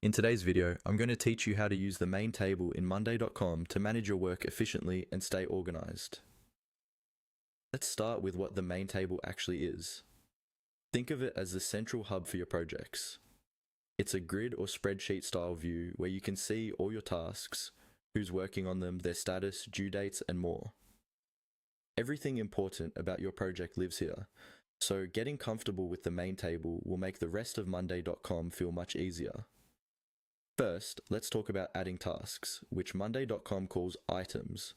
In today's video, I'm going to teach you how to use the main table in Monday.com to manage your work efficiently and stay organized. Let's start with what the main table actually is. Think of it as the central hub for your projects. It's a grid or spreadsheet style view where you can see all your tasks, who's working on them, their status, due dates, and more. Everything important about your project lives here, so getting comfortable with the main table will make the rest of Monday.com feel much easier. First, let's talk about adding tasks, which Monday.com calls items.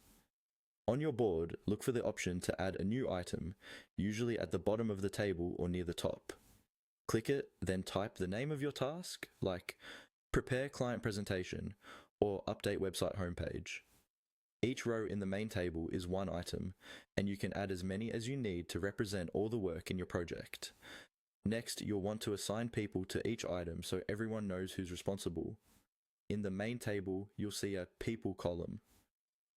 On your board, look for the option to add a new item, usually at the bottom of the table or near the top. Click it, then type the name of your task, like Prepare Client Presentation or Update Website Homepage. Each row in the main table is one item, and you can add as many as you need to represent all the work in your project. Next, you'll want to assign people to each item so everyone knows who's responsible. In the main table, you'll see a People column.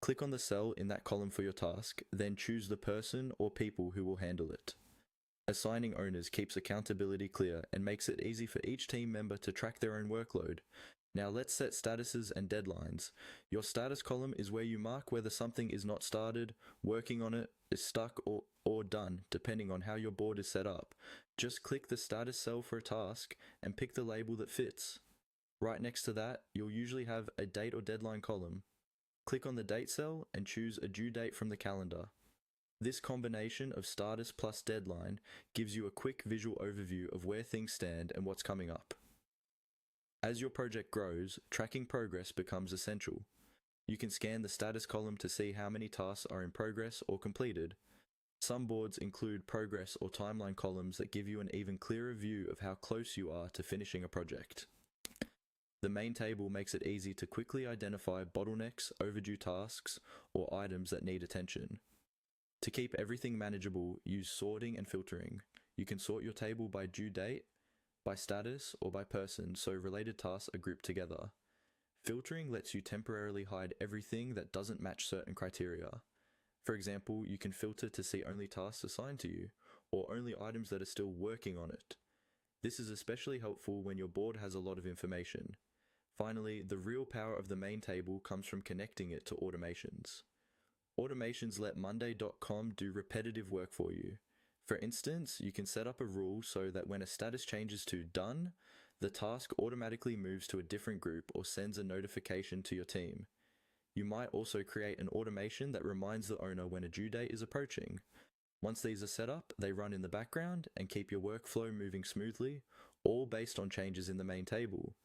Click on the cell in that column for your task, then choose the person or people who will handle it. Assigning owners keeps accountability clear and makes it easy for each team member to track their own workload. Now let's set statuses and deadlines. Your status column is where you mark whether something is not started, working on it, is stuck, or done, depending on how your board is set up. Just click the status cell for a task and pick the label that fits. Right next to that, you'll usually have a date or deadline column. Click on the date cell and choose a due date from the calendar. This combination of status plus deadline gives you a quick visual overview of where things stand and what's coming up. As your project grows, tracking progress becomes essential. You can scan the status column to see how many tasks are in progress or completed. Some boards include progress or timeline columns that give you an even clearer view of how close you are to finishing a project. The main table makes it easy to quickly identify bottlenecks, overdue tasks, or items that need attention. To keep everything manageable, use sorting and filtering. You can sort your table by due date, by status, or by person, so related tasks are grouped together. Filtering lets you temporarily hide everything that doesn't match certain criteria. For example, you can filter to see only tasks assigned to you, or only items that are still working on it. This is especially helpful when your board has a lot of information. Finally, the real power of the main table comes from connecting it to automations. Automations let Monday.com do repetitive work for you. For instance, you can set up a rule so that when a status changes to done, the task automatically moves to a different group or sends a notification to your team. You might also create an automation that reminds the owner when a due date is approaching. Once these are set up, they run in the background and keep your workflow moving smoothly, all based on changes in the main table.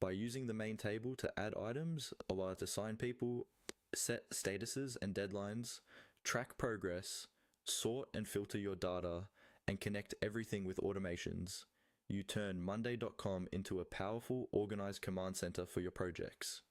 By using the main table to add items, allow it to assign people, set statuses and deadlines, track progress, sort and filter your data, and connect everything with automations, you turn Monday.com into a powerful, organized command center for your projects.